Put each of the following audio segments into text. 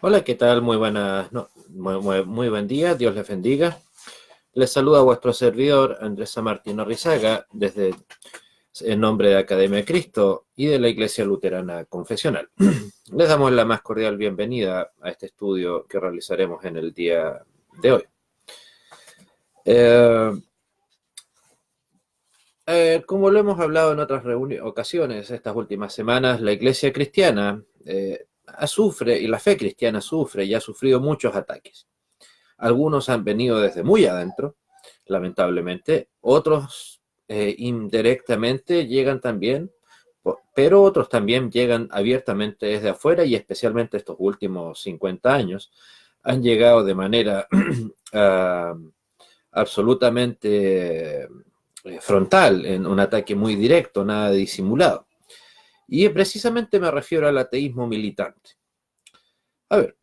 Hola, ¿qué tal? Muy buenas, no, muy buen día, Dios les bendiga. Les saluda vuestro servidor Andrés Martín Rizaga desde en nombre de Academia de Cristo y de la Iglesia Luterana Confesional. Les damos la más cordial bienvenida a este estudio que realizaremos en el día de hoy. Eh, Como lo hemos hablado en otras ocasiones estas últimas semanas, la Iglesia cristiana sufre y la fe cristiana sufre y ha sufrido muchos ataques. Algunos han venido desde muy adentro, lamentablemente, otros indirectamente llegan también, pero otros también llegan abiertamente desde afuera y especialmente estos últimos 50 años han llegado de manera uh, absolutamente frontal, en un ataque muy directo, nada de disimulado. Y precisamente me refiero al ateísmo militante. A ver,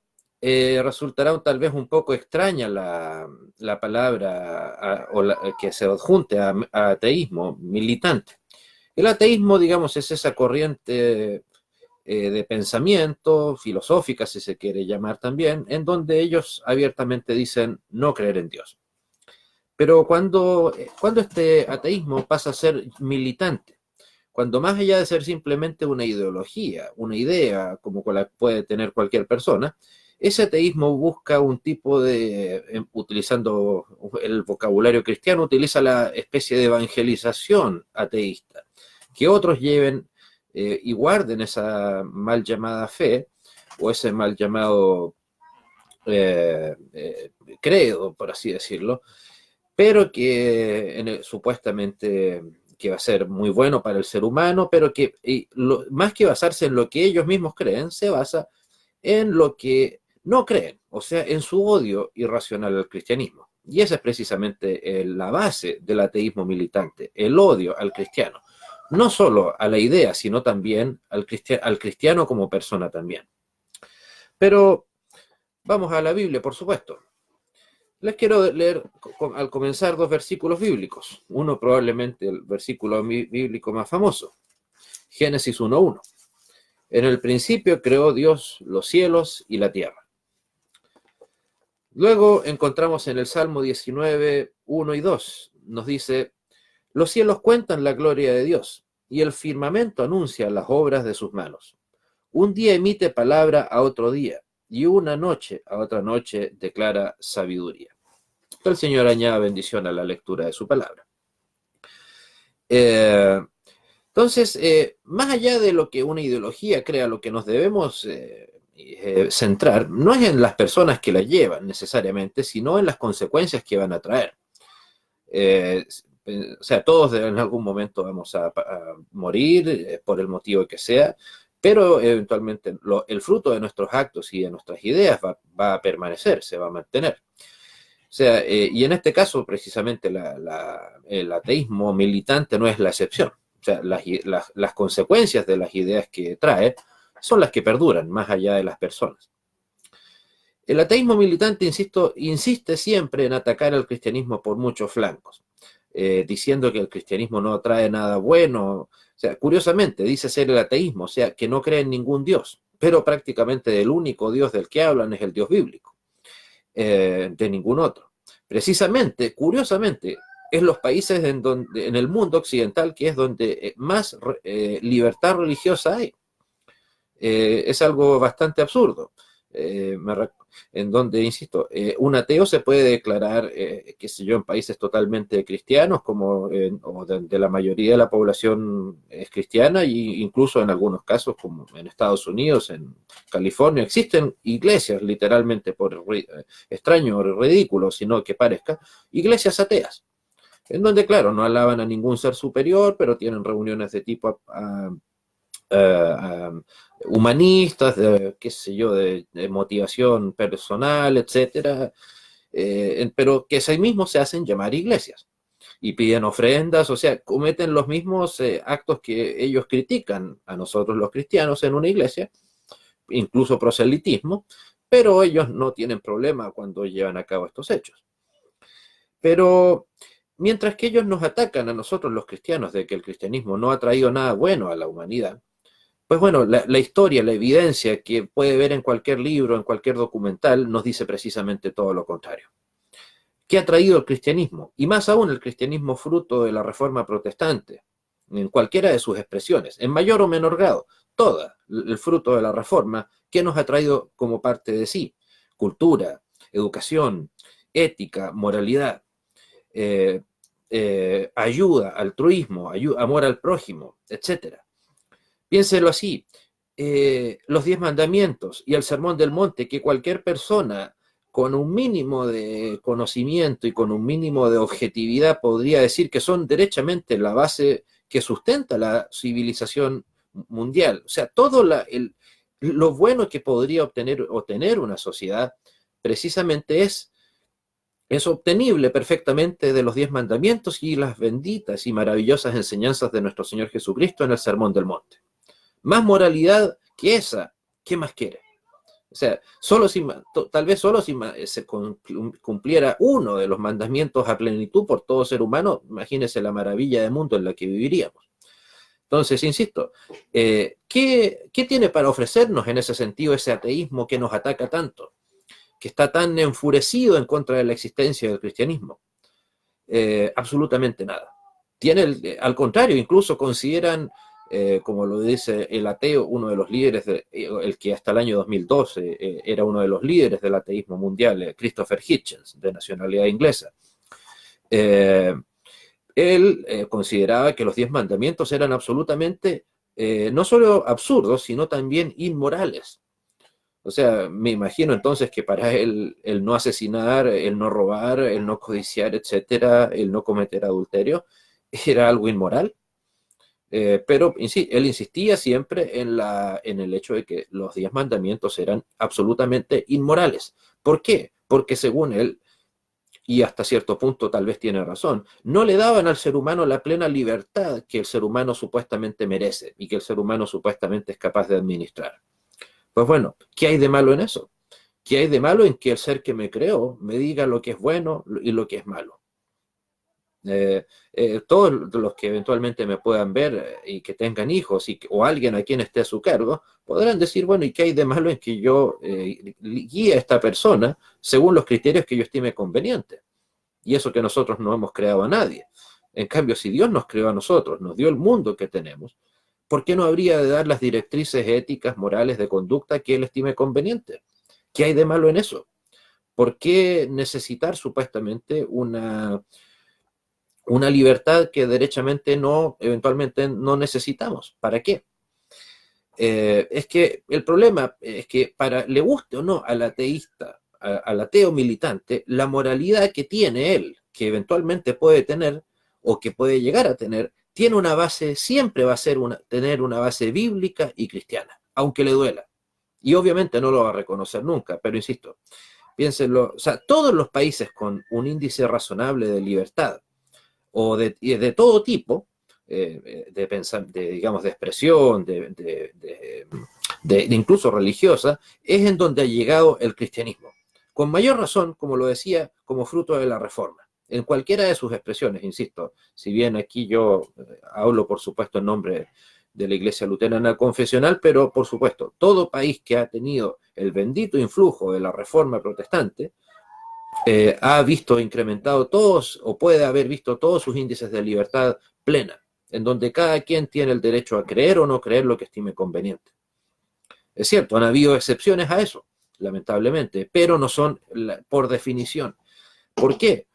resultará tal vez un poco extraña la palabra que se adjunte a ateísmo militante. El ateísmo, digamos, es esa corriente de pensamiento filosófica, si se quiere llamar también, en donde ellos abiertamente dicen no creer en Dios. Pero cuando este ateísmo pasa a ser militante, cuando más allá de ser simplemente una ideología, una idea como la puede tener cualquier persona, ese ateísmo busca un tipo de, utilizando el vocabulario cristiano, utiliza la especie de evangelización ateísta, que otros lleven y guarden esa mal llamada fe o ese mal llamado credo, por así decirlo, pero que supuestamente que va a ser muy bueno para el ser humano, pero que más que basarse en lo que ellos mismos creen, se basa en lo que no creen, o sea, en su odio irracional al cristianismo. Y esa es precisamente la base del ateísmo militante, el odio al cristiano. No solo a la idea, sino también al cristiano como persona también. Pero vamos a la Biblia, por supuesto. Les quiero leer al comenzar dos versículos bíblicos. Uno probablemente el versículo bíblico más famoso, Génesis 1:1. En el principio creó Dios los cielos y la tierra. Luego encontramos en el Salmo 19:1 y 2, nos dice, los cielos cuentan la gloria de Dios y el firmamento anuncia las obras de sus manos. Un día emite palabra a otro día y una noche a otra noche declara sabiduría. Que el Señor añada bendición a la lectura de su palabra. Eh, entonces, más allá de lo que una ideología crea, lo que nos debemos centrar no es en las personas que la llevan necesariamente, sino en las consecuencias que van a traer. Eh, o sea, todos en algún momento vamos a morir por el motivo que sea, pero eventualmente el fruto de nuestros actos y de nuestras ideas va a permanecer, se va a mantener. O sea, y en este caso, precisamente, el ateísmo militante no es la excepción. O sea, las consecuencias de las ideas que trae son las que perduran, más allá de las personas. El ateísmo militante, insisto, insiste siempre en atacar al cristianismo por muchos flancos, diciendo que el cristianismo no trae nada bueno. O sea, curiosamente, dice ser el ateísmo, o sea, que no cree en ningún Dios, pero prácticamente el único Dios del que hablan es el Dios bíblico, de ningún otro. Precisamente, curiosamente, es los países en el mundo occidental que es donde más libertad religiosa hay. Es algo bastante absurdo. Eh, en donde, insisto, un ateo se puede declarar, qué sé yo, en países totalmente cristianos, como o de la mayoría de la población es cristiana, e incluso en algunos casos, como en Estados Unidos, en California, existen iglesias, literalmente, por extraño o ridículo, sino que parezca, iglesias ateas, en donde, claro, no alaban a ningún ser superior, pero tienen reuniones de tipo uh, humanistas, qué sé yo, de motivación personal, etcétera, pero que sí mismos se hacen llamar iglesias y piden ofrendas, o sea, cometen los mismos actos que ellos critican a nosotros los cristianos en una iglesia, incluso proselitismo, pero ellos no tienen problema cuando llevan a cabo estos hechos. Pero mientras que ellos nos atacan a nosotros los cristianos de que el cristianismo no ha traído nada bueno a la humanidad, Pues bueno, la historia, la evidencia que puede ver en cualquier libro, en cualquier documental, nos dice precisamente todo lo contrario. ¿Qué ha traído el cristianismo? Y más aún el cristianismo fruto de la Reforma Protestante, en cualquiera de sus expresiones, en mayor o menor grado, toda el fruto de la Reforma, ¿qué nos ha traído como parte de sí? Cultura, educación, ética, moralidad, eh, ayuda, altruismo, amor al prójimo, etcétera. Piénselo así, los 10 mandamientos y el sermón del monte, que cualquier persona con un mínimo de conocimiento y con un mínimo de objetividad podría decir que son derechamente la base que sustenta la civilización mundial. O sea, todo lo bueno que podría obtener una sociedad precisamente es obtenible perfectamente de los 10 mandamientos y las benditas y maravillosas enseñanzas de nuestro Señor Jesucristo en el Sermón del Monte. Más moralidad que esa, ¿qué más quiere? O sea, tal vez solo si se cumpliera uno de los mandamientos a plenitud por todo ser humano, imagínese la maravilla de mundo en la que viviríamos. Entonces, insisto, ¿qué tiene para ofrecernos en ese sentido ese ateísmo que nos ataca tanto, que está tan enfurecido en contra de la existencia del cristianismo? Absolutamente nada. Al contrario, incluso consideran, como lo dice el ateo, uno de los líderes, el que hasta el año 2012 era uno de los líderes del ateísmo mundial, Christopher Hitchens, de nacionalidad inglesa. Él consideraba que los 10 mandamientos eran absolutamente no solo absurdos, sino también inmorales. O sea, me imagino entonces que para él el no asesinar, el no robar, el no codiciar, etcétera, el no cometer adulterio, era algo inmoral. Pero él insistía siempre en el hecho de que los 10 mandamientos eran absolutamente inmorales. ¿Por qué? Porque según él, y hasta cierto punto tal vez tiene razón, no le daban al ser humano la plena libertad que el ser humano supuestamente merece y que el ser humano supuestamente es capaz de administrar. Pues bueno, ¿qué hay de malo en eso? ¿Qué hay de malo en que el ser que me creó me diga lo que es bueno y lo que es malo? Todos los que eventualmente me puedan ver y que tengan hijos o alguien a quien esté a su cargo, podrán decir, bueno, ¿y qué hay de malo en que yo guíe a esta persona según los criterios que yo estime convenientes? Y eso que nosotros no hemos creado a nadie. En cambio, si Dios nos creó a nosotros, nos dio el mundo que tenemos, ¿por qué no habría de dar las directrices éticas, morales, de conducta que Él estime conveniente? ¿Qué hay de malo en eso? ¿Por qué necesitar supuestamente una libertad que derechamente eventualmente no necesitamos? ¿Para qué? Es que el problema es que le guste o no al ateísta, al ateo militante, la moralidad que tiene él, que eventualmente puede tener o que puede llegar a tener, tiene una base, siempre va a tener una base bíblica y cristiana, aunque le duela. Y obviamente no lo va a reconocer nunca, pero insisto, piénsenlo, o sea, todos los países con un índice razonable de libertad o de todo tipo, digamos, de expresión, de incluso religiosa, es en donde ha llegado el cristianismo. Con mayor razón, como lo decía, como fruto de la Reforma. En cualquiera de sus expresiones, insisto, si bien aquí yo hablo, por supuesto, en nombre de la Iglesia Luterana Confesional, pero, por supuesto, todo país que ha tenido el bendito influjo de la Reforma Protestante, ha visto incrementado todos, o puede haber visto todos sus índices de libertad plena, en donde cada quien tiene el derecho a creer o no creer lo que estime conveniente. Es cierto, han habido excepciones a eso, lamentablemente, pero no son por definición. ¿Por qué?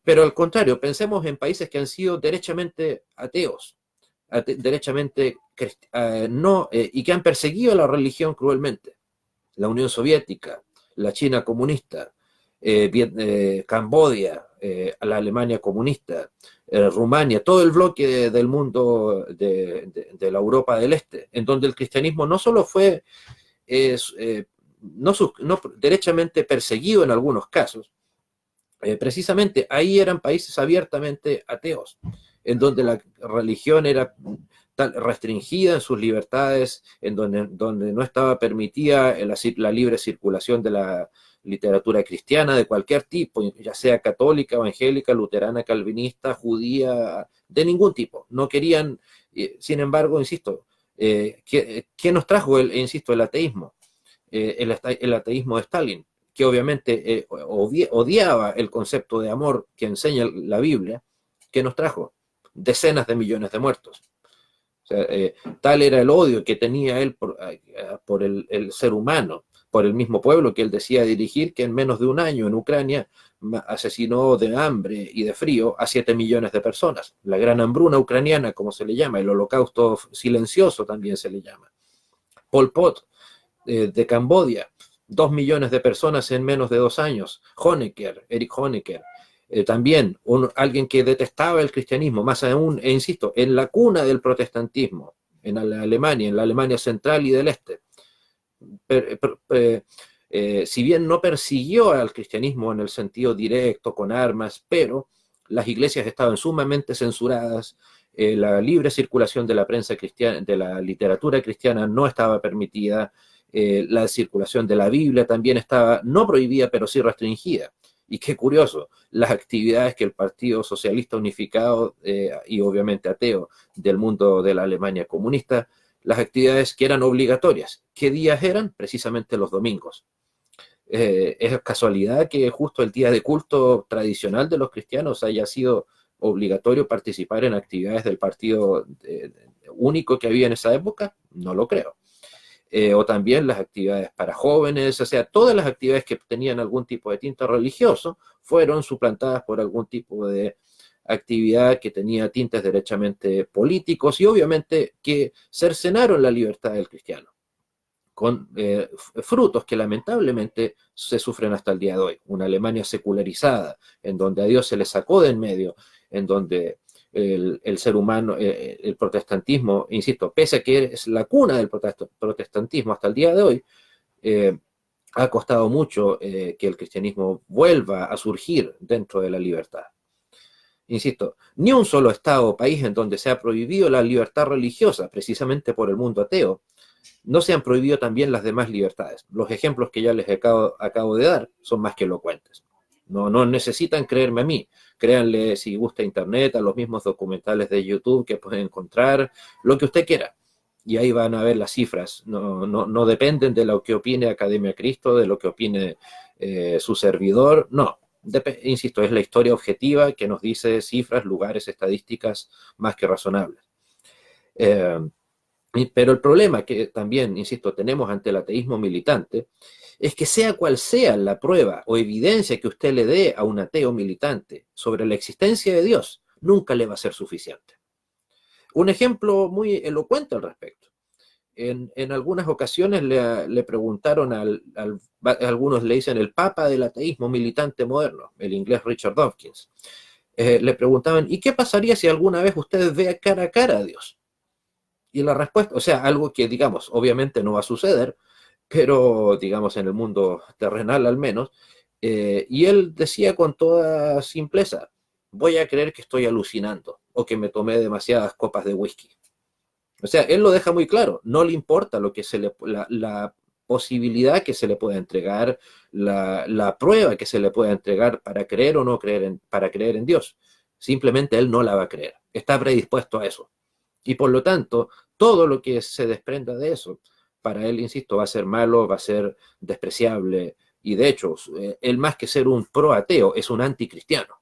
Pero al contrario, pensemos en países que han sido derechamente ateos, derechamente no, y que han perseguido la religión cruelmente. La Unión Soviética, la China comunista, Camboya, la Alemania comunista, Rumania, todo el bloque del mundo de la Europa del Este, en donde el cristianismo no solo fue no derechamente perseguido en algunos casos, precisamente ahí eran países abiertamente ateos, en donde la religión era restringida en sus libertades, en donde no estaba permitida la libre circulación de la literatura cristiana de cualquier tipo, ya sea católica, evangélica, luterana, calvinista, judía, de ningún tipo. No querían, sin embargo, insisto, ¿Qué nos trajo, insisto, el ateísmo? El ateísmo de Stalin, que obviamente odiaba el concepto de amor que enseña la Biblia. ¿Qué nos trajo? Decenas de millones de muertos. O sea, tal era el odio que tenía él por el ser humano, por el mismo pueblo que él decía dirigir, que en menos de un año en Ucrania asesinó de hambre y de frío a 7 millones de personas. La gran hambruna ucraniana, como se le llama, el holocausto silencioso también se le llama. Pol Pot, de Camboya, 2 millones de personas en menos de 2 años. Honecker, Eric Honecker, también alguien que detestaba el cristianismo, más aún, e insisto, en la cuna del protestantismo, en la Alemania central y del este. Si bien no persiguió al cristianismo en el sentido directo, con armas, pero las iglesias estaban sumamente censuradas, la libre circulación de la prensa cristiana, de la literatura cristiana no estaba permitida, la circulación de la Biblia también estaba no prohibida, pero sí restringida. Y qué curioso, las actividades que el Partido Socialista Unificado y obviamente ateo del mundo de la Alemania comunista, las actividades que eran obligatorias. ¿Qué días eran? Precisamente los domingos. Es casualidad que justo el día de culto tradicional de los cristianos haya sido obligatorio participar en actividades del partido único que había en esa época. No lo creo. O también las actividades para jóvenes, o sea, todas las actividades que tenían algún tipo de tinte religioso fueron suplantadas por algún tipo de actividad que tenía tintes derechamente políticos y obviamente que cercenaron la libertad del cristiano, con frutos que lamentablemente se sufren hasta el día de hoy. Una Alemania secularizada, en donde a Dios se le sacó de en medio, en donde el ser humano, el protestantismo, insisto, pese a que es la cuna del protestantismo hasta el día de hoy, ha costado mucho que el cristianismo vuelva a surgir dentro de la libertad. Insisto, ni un solo estado o país en donde se ha prohibido la libertad religiosa, precisamente por el mundo ateo, no se han prohibido también las demás libertades. Los ejemplos que ya les acabo de dar son más que elocuentes. No necesitan creerme a mí. Créanle, si gusta internet, a los mismos documentales de YouTube que pueden encontrar, lo que usted quiera. Y ahí van a ver las cifras. No dependen de lo que opine Academia Cristo, de lo que opine su servidor. No. Insisto, es la historia objetiva que nos dice cifras, lugares, estadísticas más que razonables. Pero el problema que también, insisto, tenemos ante el ateísmo militante es que sea cual sea la prueba o evidencia que usted le dé a un ateo militante sobre la existencia de Dios, nunca le va a ser suficiente. Un ejemplo muy elocuente al respecto. En algunas ocasiones le preguntaron algunos le dicen el papa del ateísmo militante moderno, el inglés Richard Dawkins. Le preguntaban, ¿y qué pasaría si alguna vez usted vea cara a cara a Dios? Y la respuesta, o sea, algo que, digamos, obviamente no va a suceder, pero, digamos, en el mundo terrenal al menos, y él decía con toda simpleza, voy a creer que estoy alucinando o que me tomé demasiadas copas de whisky. O sea, él lo deja muy claro, no le importa lo que la posibilidad que se le pueda entregar, la prueba que se le pueda entregar para creer o no creer, para creer en Dios. Simplemente él no la va a creer, está predispuesto a eso. Y por lo tanto, todo lo que se desprenda de eso, para él, insisto, va a ser malo, va a ser despreciable. Y de hecho, él más que ser un pro ateo, es un anticristiano.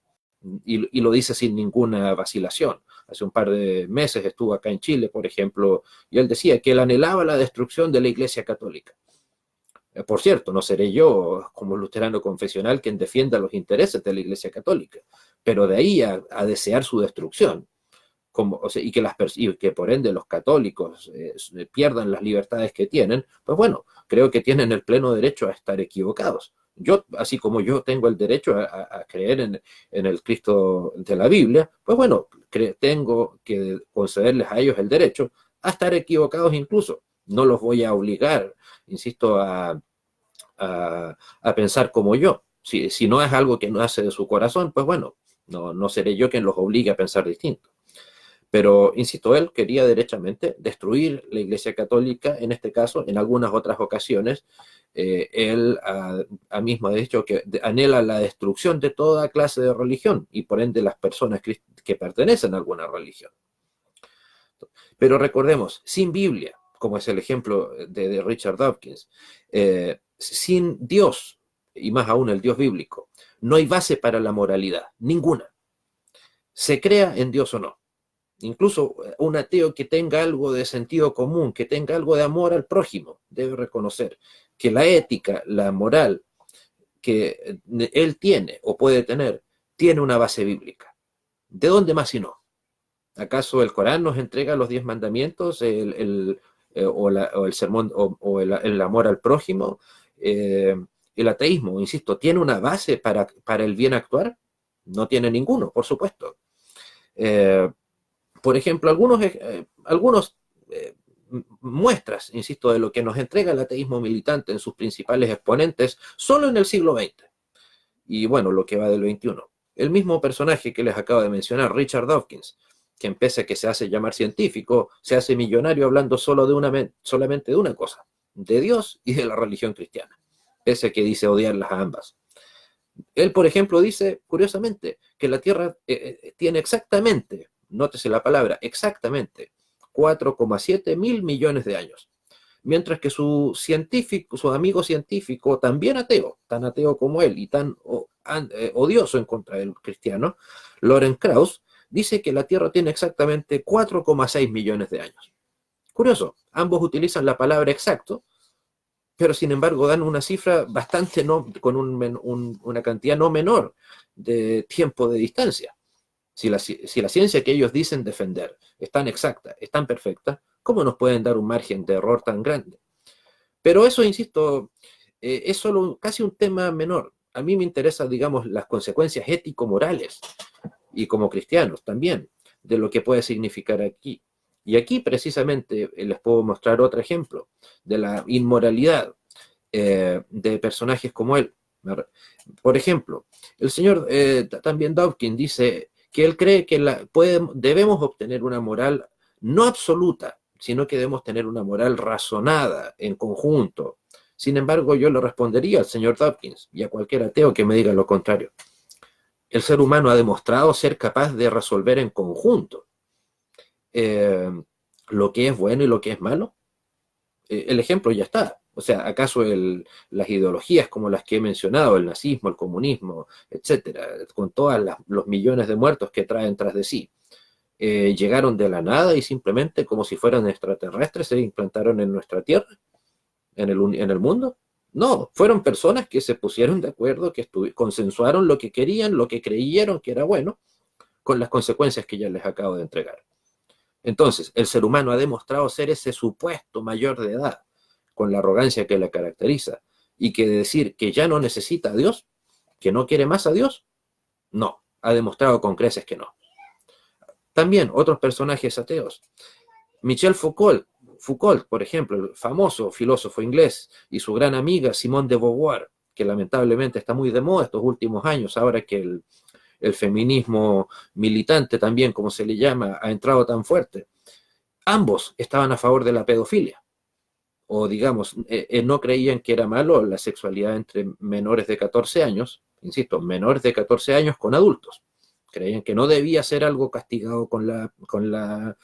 Y lo dice sin ninguna vacilación. Hace un par de meses estuvo acá en Chile, por ejemplo, y él decía que él anhelaba la destrucción de la Iglesia Católica. Por cierto, no seré yo, como luterano confesional, quien defienda los intereses de la Iglesia Católica, pero de ahí a desear su destrucción, o sea, y que por ende los católicos pierdan las libertades que tienen, pues bueno, creo que tienen el pleno derecho a estar equivocados. Yo, así como yo tengo el derecho a creer en el Cristo de la Biblia, pues bueno, tengo que concederles a ellos el derecho a estar equivocados incluso. No los voy a obligar, insisto, a pensar como yo. Si no es algo que nace de su corazón, pues bueno, no seré yo quien los obligue a pensar distinto. Pero, insisto, él quería derechamente destruir la Iglesia Católica, en este caso, en algunas otras ocasiones, él mismo ha dicho que anhela la destrucción de toda clase de religión y por ende las personas que pertenecen a alguna religión. Pero recordemos, sin Biblia, como es el ejemplo de Richard Dawkins, sin Dios, y más aún el Dios bíblico, no hay base para la moralidad, ninguna. Se crea en Dios o no. Incluso un ateo que tenga algo de sentido común, que tenga algo de amor al prójimo, debe reconocer que la ética, la moral que él tiene o puede tener, tiene una base bíblica. ¿De dónde más si no? ¿Acaso el Corán nos entrega los 10 mandamientos, o el sermón, o el amor al prójimo? El ateísmo, insisto, ¿tiene una base para el bien actuar? No tiene ninguno, por supuesto. Por ejemplo, algunos muestras, insisto, de lo que nos entrega el ateísmo militante en sus principales exponentes solo en el siglo XX. Y bueno, lo que va del XXI. El mismo personaje que les acabo de mencionar, Richard Dawkins, que pese a que se hace llamar científico, se hace millonario hablando solamente de una cosa, de Dios y de la religión cristiana, pese a que dice odiarlas a ambas. Él, por ejemplo, dice, curiosamente, que la Tierra tiene exactamente, nótese la palabra, exactamente 4,7 mil millones de años. Mientras que su amigo científico, también ateo, tan ateo como él y tan odioso en contra del cristiano, Loren Krauss, dice que la Tierra tiene exactamente 4,6 millones de años. Curioso, ambos utilizan la palabra exacto, pero sin embargo dan una cifra bastante con una cantidad no menor de tiempo de distancia. Si la ciencia que ellos dicen defender es tan exacta, es tan perfecta, ¿cómo nos pueden dar un margen de error tan grande? Pero eso, insisto, es solo casi un tema menor. A mí me interesan, digamos, las consecuencias ético-morales, y como cristianos también, de lo que puede significar aquí. Y aquí precisamente les puedo mostrar otro ejemplo de la inmoralidad de personajes como él. Por ejemplo, el señor también Dawkins dice que él cree que debemos obtener una moral no absoluta, sino que debemos tener una moral razonada en conjunto. Sin embargo, yo le respondería al señor Dawkins y a cualquier ateo que me diga lo contrario. El ser humano ha demostrado ser capaz de resolver en conjunto lo que es bueno y lo que es malo. El ejemplo ya está. O sea, ¿acaso las ideologías como las que he mencionado, el nazismo, el comunismo, etcétera, con todos los millones de muertos que traen tras de sí, llegaron de la nada y simplemente como si fueran extraterrestres se implantaron en nuestra tierra, en el mundo? No, fueron personas que se pusieron de acuerdo, que consensuaron lo que querían, lo que creyeron que era bueno, con las consecuencias que ya les acabo de entregar. Entonces, el ser humano ha demostrado ser ese supuesto mayor de edad, con la arrogancia que le caracteriza, y que decir que ya no necesita a Dios, que no quiere más a Dios, no, ha demostrado con creces que no. También otros personajes ateos. Michel Foucault, por ejemplo, el famoso filósofo inglés, y su gran amiga Simone de Beauvoir, que lamentablemente está muy de moda estos últimos años, ahora que el feminismo militante también, como se le llama, ha entrado tan fuerte. Ambos estaban a favor de la pedofilia, o digamos, no creían que era malo la sexualidad entre menores de 14 años, insisto, menores de 14 años con adultos. Creían que no debía ser algo castigado con la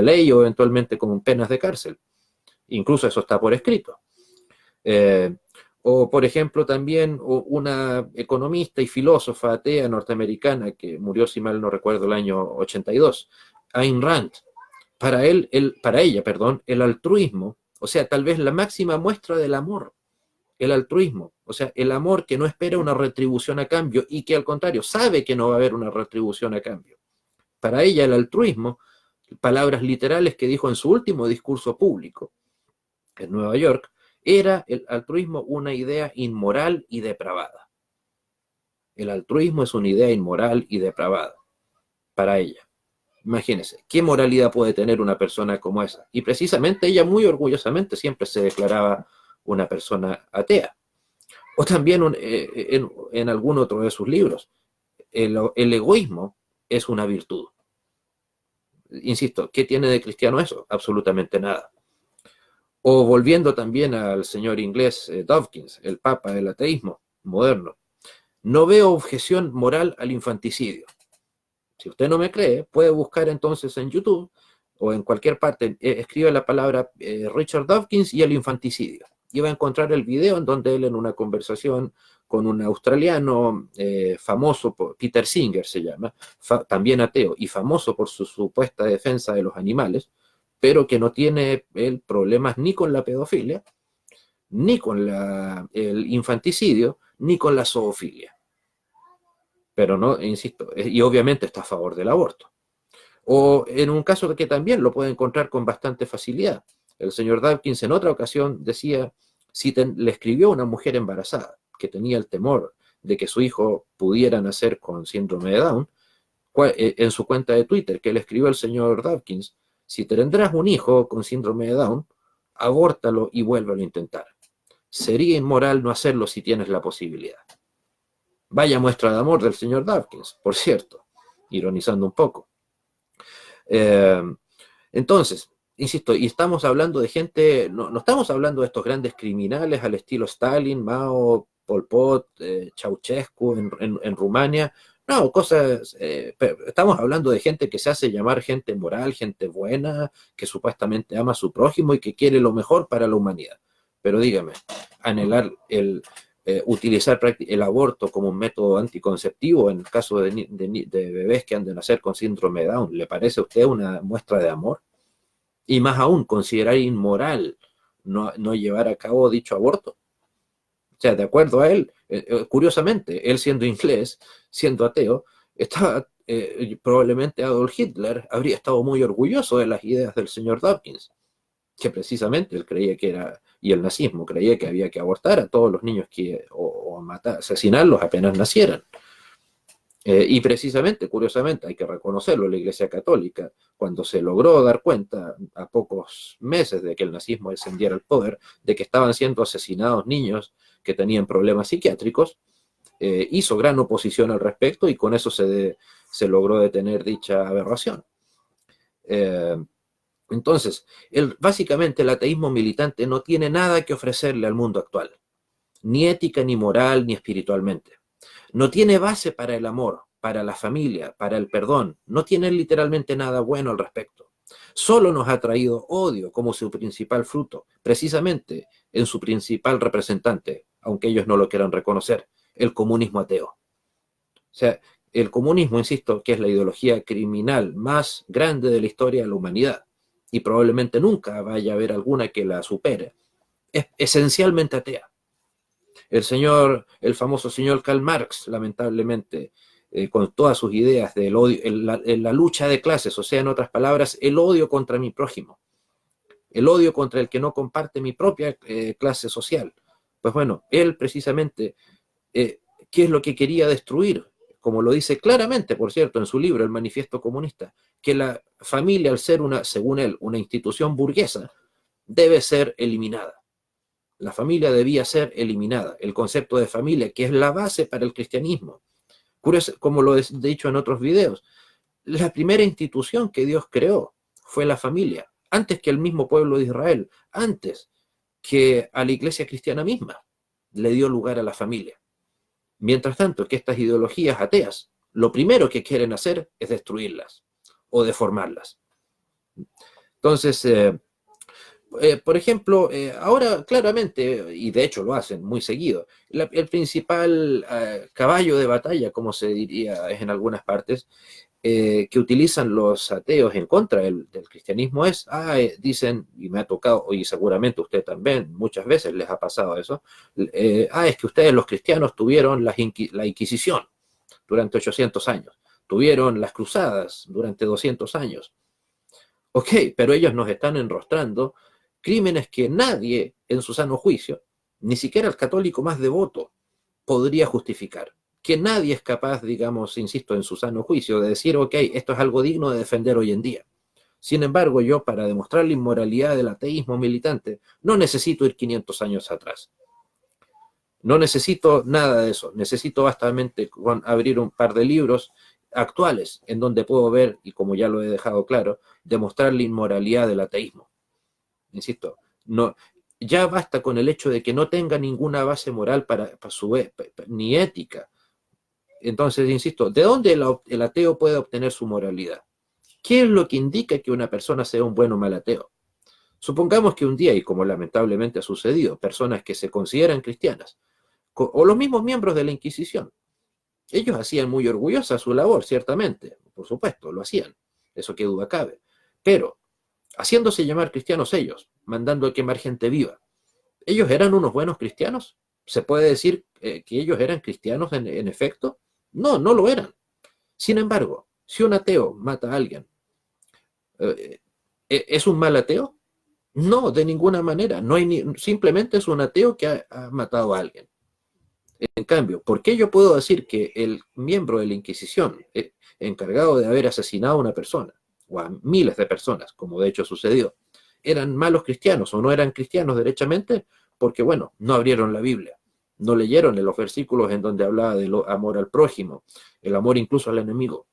ley o eventualmente con penas de cárcel. Incluso eso está por escrito. O, por ejemplo, también una economista y filósofa atea norteamericana que murió, si mal no recuerdo, el año 82, Ayn Rand. Para ella, el altruismo, o sea, tal vez la máxima muestra del amor, el altruismo, o sea, el amor que no espera una retribución a cambio y que al contrario sabe que no va a haber una retribución a cambio. Para ella el altruismo, palabras literales que dijo en su último discurso público en Nueva York, era el altruismo una idea inmoral y depravada. El altruismo es una idea inmoral y depravada para ella. Imagínense, ¿qué moralidad puede tener una persona como esa? Y precisamente ella muy orgullosamente siempre se declaraba una persona atea. O también en algún otro de sus libros, el egoísmo es una virtud. Insisto, ¿qué tiene de cristiano eso? Absolutamente nada. O volviendo también al señor inglés Dawkins, el papa del ateísmo moderno, no veo objeción moral al infanticidio. Si usted no me cree, puede buscar entonces en YouTube o en cualquier parte, escribe la palabra Richard Dawkins y el infanticidio. Y va a encontrar el video en donde él en una conversación con un australiano famoso, Peter Singer se llama, también ateo y famoso por su supuesta defensa de los animales, pero que no tiene él problemas ni con la pedofilia, ni con el infanticidio, ni con la zoofilia. Pero no, insisto, y obviamente está a favor del aborto. O en un caso que también lo puede encontrar con bastante facilidad. El señor Dawkins en otra ocasión decía, si le escribió a una mujer embarazada que tenía el temor de que su hijo pudiera nacer con síndrome de Down, en su cuenta de Twitter, que le escribió el señor Dawkins, si tendrás un hijo con síndrome de Down, abórtalo y vuélvelo a intentar. Sería inmoral no hacerlo si tienes la posibilidad. Vaya muestra de amor del señor Dawkins, por cierto, ironizando un poco. Entonces, insisto, y estamos hablando de gente, no estamos hablando de estos grandes criminales al estilo Stalin, Mao, Pol Pot, Ceausescu en Rumania. No, cosas, estamos hablando de gente que se hace llamar gente moral, gente buena, que supuestamente ama a su prójimo y que quiere lo mejor para la humanidad. Pero dígame, anhelar utilizar el aborto como un método anticonceptivo en el caso de bebés que han de nacer con síndrome de Down, ¿le parece a usted una muestra de amor? Y más aún, considerar inmoral no llevar a cabo dicho aborto. O sea, de acuerdo a él, curiosamente, él siendo inglés, siendo ateo, probablemente Adolf Hitler habría estado muy orgulloso de las ideas del señor Dawkins, que precisamente él creía que era, y el nazismo creía que había que abortar a todos los niños o matar, asesinarlos apenas nacieran. Y precisamente, curiosamente, hay que reconocerlo, la Iglesia Católica, cuando se logró dar cuenta a pocos meses de que el nazismo descendiera al poder, de que estaban siendo asesinados niños que tenían problemas psiquiátricos, hizo gran oposición al respecto y con eso se logró detener dicha aberración. Entonces, básicamente el ateísmo militante no tiene nada que ofrecerle al mundo actual, ni ética, ni moral, ni espiritualmente. No tiene base para el amor, para la familia, para el perdón. No tiene literalmente nada bueno al respecto. Solo nos ha traído odio como su principal fruto, precisamente en su principal representante, aunque ellos no lo quieran reconocer, el comunismo ateo. O sea, el comunismo, insisto, que es la ideología criminal más grande de la historia de la humanidad, y probablemente nunca vaya a haber alguna que la supere, es esencialmente atea. El famoso señor Karl Marx, lamentablemente, con todas sus ideas del odio, en la lucha de clases, o sea, en otras palabras, el odio contra mi prójimo, el odio contra el que no comparte mi propia clase social. Pues bueno, él precisamente, ¿qué es lo que quería destruir? Como lo dice claramente, por cierto, en su libro, El Manifiesto Comunista, que la familia, al ser según él, una institución burguesa, debe ser eliminada. La familia debía ser eliminada. El concepto de familia, que es la base para el cristianismo. Curioso, como lo he dicho en otros videos, la primera institución que Dios creó fue la familia, antes que el mismo pueblo de Israel, antes que a la iglesia cristiana misma, le dio lugar a la familia. Mientras tanto, que estas ideologías ateas, lo primero que quieren hacer es destruirlas o deformarlas. Entonces, por ejemplo, ahora claramente, y de hecho lo hacen muy seguido, el principal caballo de batalla, como se diría es en algunas partes, que utilizan los ateos en contra del cristianismo es, dicen, y me ha tocado, y seguramente usted también, muchas veces les ha pasado eso, es que ustedes los cristianos tuvieron la Inquisición durante 800 años, tuvieron las cruzadas durante 200 años. Ok, pero ellos nos están enrostrando crímenes que nadie en su sano juicio, ni siquiera el católico más devoto, podría justificar. Que nadie es capaz, digamos, insisto, en su sano juicio, de decir, ok, esto es algo digno de defender hoy en día. Sin embargo, yo, para demostrar la inmoralidad del ateísmo militante, no necesito ir 500 años atrás. No necesito nada de eso. Necesito bastante abrir un par de libros actuales en donde puedo ver, y como ya lo he dejado claro, demostrar la inmoralidad del ateísmo. Insisto, no, ya basta con el hecho de que no tenga ninguna base moral para su ni ética. Entonces, insisto, ¿de dónde el ateo puede obtener su moralidad? ¿Qué es lo que indica que una persona sea un buen o mal ateo? Supongamos que un día, y como lamentablemente ha sucedido, personas que se consideran cristianas, o los mismos miembros de la Inquisición, ellos hacían muy orgullosa su labor, ciertamente, por supuesto, lo hacían, eso qué duda cabe, pero haciéndose llamar cristianos ellos, mandando a quemar gente viva, ¿ellos eran unos buenos cristianos? ¿Se puede decir que ellos eran cristianos en efecto? No, no lo eran. Sin embargo, si un ateo mata a alguien, eh, ¿es un mal ateo? No, de ninguna manera. No hay simplemente es un ateo que ha matado a alguien. En cambio, ¿por qué yo puedo decir que el miembro de la Inquisición, encargado de haber asesinado a una persona, o a miles de personas, como de hecho sucedió, eran malos cristianos o no eran cristianos derechamente? Porque, bueno, no abrieron la Biblia, no leyeron en los versículos en donde hablaba del amor al prójimo, el amor incluso al enemigo.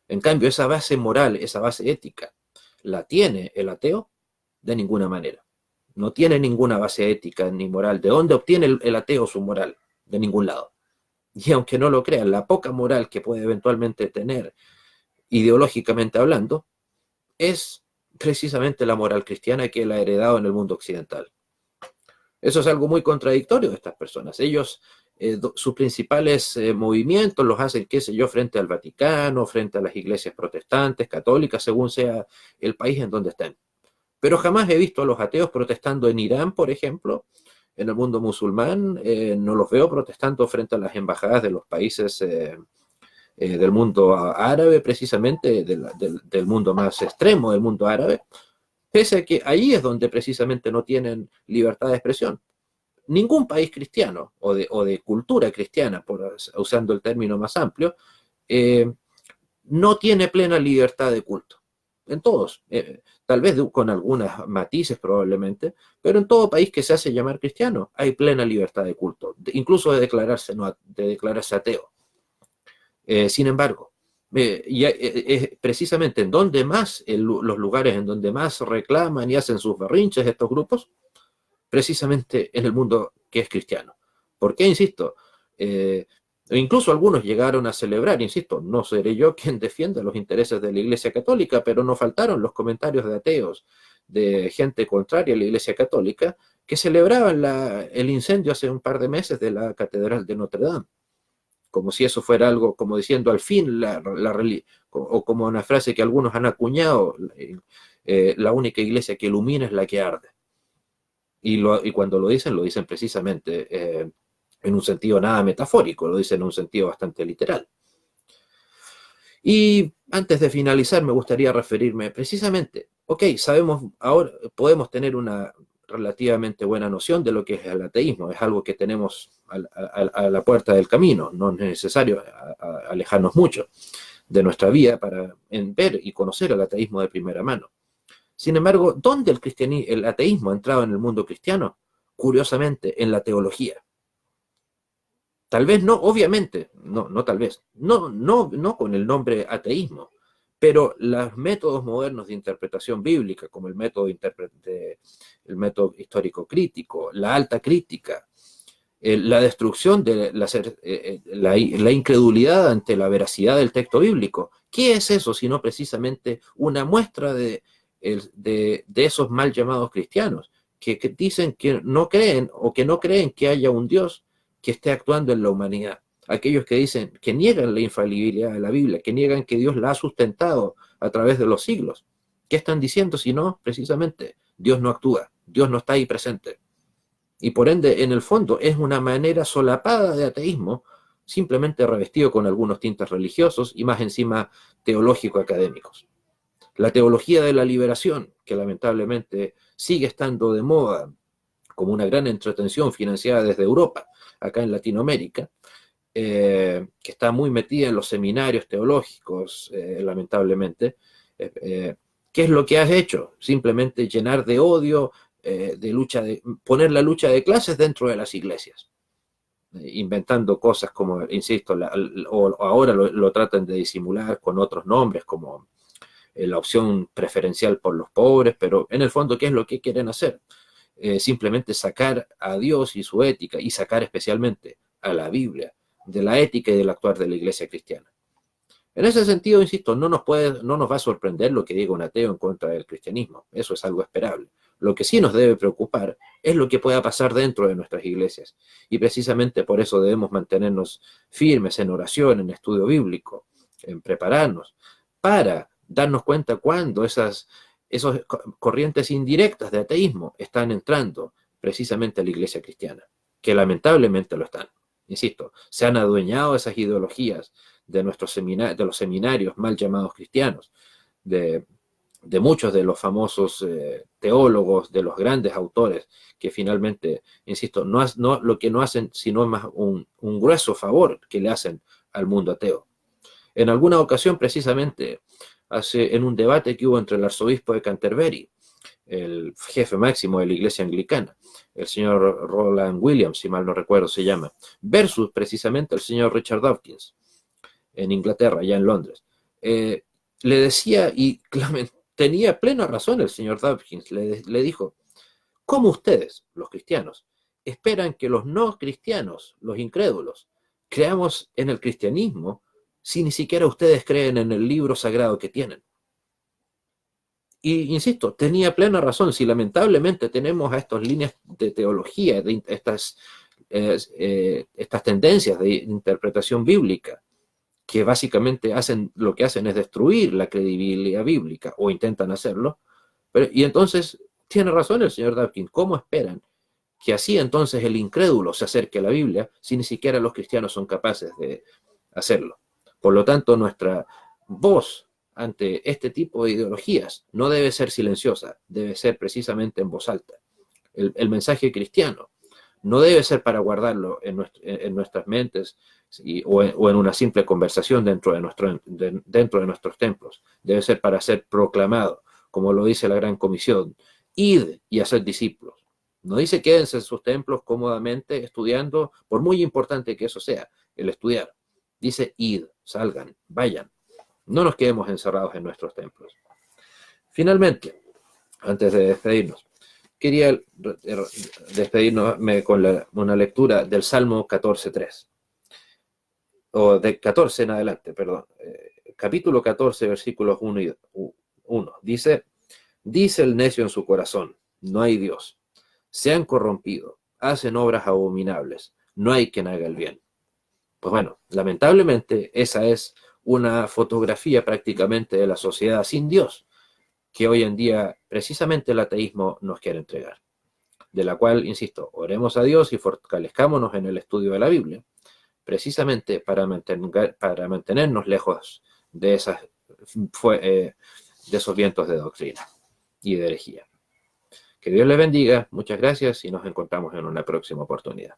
En cambio, esa base moral, esa base ética, ¿la tiene el ateo? De ninguna manera. No tiene ninguna base ética ni moral. ¿De dónde obtiene el ateo su moral? De ningún lado. Y aunque no lo crean, la poca moral que puede eventualmente tener, ideológicamente hablando, es precisamente la moral cristiana que él ha heredado en el mundo occidental. Eso es algo muy contradictorio de estas personas. Ellos, sus principales movimientos los hacen, qué sé yo, frente al Vaticano, frente a las iglesias protestantes, católicas, según sea el país en donde estén. Pero jamás he visto a los ateos protestando en Irán, por ejemplo, en el mundo musulmán. No los veo protestando frente a las embajadas de los países del mundo árabe, precisamente del mundo más extremo del mundo árabe, pese a que ahí es donde precisamente no tienen libertad de expresión. Ningún país cristiano o de cultura cristiana, usando el término más amplio, eh, no tiene plena libertad de culto. En todos, tal vez con algunos matices probablemente, pero en todo país que se hace llamar cristiano hay plena libertad de culto, incluso de declararse, no, de declararse ateo. Sin embargo, precisamente en donde más, los lugares en donde más reclaman y hacen sus berrinches estos grupos, precisamente en el mundo que es cristiano. ¿Por qué? Insisto, incluso algunos llegaron a celebrar, insisto, no seré yo quien defienda los intereses de la Iglesia Católica, pero no faltaron los comentarios de ateos, de gente contraria a la Iglesia Católica, que celebraban el incendio hace un par de meses de la Catedral de Notre Dame, como si eso fuera algo, como diciendo al fin, o como una frase que algunos han acuñado, la única iglesia que ilumina es la que arde. Y cuando lo dicen precisamente en un sentido nada metafórico, lo dicen en un sentido bastante literal. Y antes de finalizar, me gustaría referirme precisamente, ok, sabemos, ahora podemos tener una relativamente buena noción de lo que es el ateísmo, es algo que tenemos a la puerta del camino, no es necesario alejarnos mucho de nuestra vida para ver y conocer el ateísmo de primera mano. Sin embargo, ¿dónde el ateísmo ha entrado en el mundo cristiano? Curiosamente, en la teología. Tal vez no, obviamente, no tal vez, no con el nombre ateísmo, pero los métodos modernos de interpretación bíblica, como el método histórico crítico, la alta crítica, la destrucción de la incredulidad ante la veracidad del texto bíblico. ¿Qué es eso sino precisamente una muestra de esos mal llamados cristianos que dicen que no creen o que no creen que haya un Dios que esté actuando en la humanidad? Aquellos que dicen, que niegan la infalibilidad de la Biblia, que niegan que Dios la ha sustentado a través de los siglos. ¿Qué están diciendo si no, precisamente, Dios no actúa, Dios no está ahí presente? Y por ende, en el fondo, es una manera solapada de ateísmo, simplemente revestido con algunos tintes religiosos y más encima teológico-académicos. La teología de la liberación, que lamentablemente sigue estando de moda como una gran entretención financiada desde Europa, acá en Latinoamérica, que está muy metida en los seminarios teológicos, lamentablemente. ¿Qué es lo que has hecho? Simplemente llenar de odio, poner la lucha de clases dentro de las iglesias, inventando cosas como, insisto, o ahora lo tratan de disimular con otros nombres, como la opción preferencial por los pobres, pero en el fondo, ¿qué es lo que quieren hacer? Simplemente sacar a Dios y su ética, y sacar especialmente a la Biblia de la ética y del actuar de la iglesia cristiana. En ese sentido, insisto, no nos va a sorprender lo que diga un ateo en contra del cristianismo. Eso es algo esperable. Lo que sí nos debe preocupar es lo que pueda pasar dentro de nuestras iglesias. Y precisamente por eso debemos mantenernos firmes en oración, en estudio bíblico, en prepararnos, para darnos cuenta cuando esas corrientes indirectas de ateísmo están entrando precisamente a la iglesia cristiana, que lamentablemente lo están. Insisto, se han adueñado esas ideologías de de los seminarios mal llamados cristianos, de, de muchos de los famosos teólogos, de los grandes autores, que finalmente, insisto, lo que no hacen sino más un grueso favor que le hacen al mundo ateo. En alguna ocasión, precisamente, en un debate que hubo entre el arzobispo de Canterbury, el jefe máximo de la iglesia anglicana, el señor Roland Williams, si mal no recuerdo se llama, versus precisamente el señor Richard Dawkins, en Inglaterra, allá en Londres. Le decía, y tenía plena razón el señor Dawkins, le dijo, ¿cómo ustedes, los cristianos, esperan que los no cristianos, los incrédulos, creamos en el cristianismo si ni siquiera ustedes creen en el libro sagrado que tienen? Y insisto, tenía plena razón. Si lamentablemente tenemos a estas líneas de teología, estas tendencias de interpretación bíblica, que básicamente lo que hacen es destruir la credibilidad bíblica, o intentan hacerlo, y entonces tiene razón el señor Dawkins. ¿Cómo esperan que así entonces el incrédulo se acerque a la Biblia si ni siquiera los cristianos son capaces de hacerlo? Por lo tanto, nuestra voz ante este tipo de ideologías no debe ser silenciosa, debe ser precisamente en voz alta. El mensaje cristiano no debe ser para guardarlo en nuestras mentes o en una simple conversación dentro de nuestros templos. Debe ser para ser proclamado, como lo dice la Gran Comisión: id y haced discípulos. No dice quédense en sus templos cómodamente estudiando, por muy importante que eso sea, el estudiar. Dice id, salgan, vayan. No nos quedemos encerrados en nuestros templos. Finalmente, antes de despedirnos, quería despedirnos con una lectura del Salmo 14.3, o de 14 en adelante, perdón. Capítulo 14, versículos 1. Dice el necio en su corazón, no hay Dios. Se han corrompido, hacen obras abominables, no hay quien haga el bien. Pues bueno, lamentablemente esa es una fotografía prácticamente de la sociedad sin Dios, que hoy en día precisamente el ateísmo nos quiere entregar. De la cual, insisto, oremos a Dios y fortalezcámonos en el estudio de la Biblia, precisamente para mantenernos lejos de esos vientos de doctrina y de herejía. Que Dios les bendiga, muchas gracias y nos encontramos en una próxima oportunidad.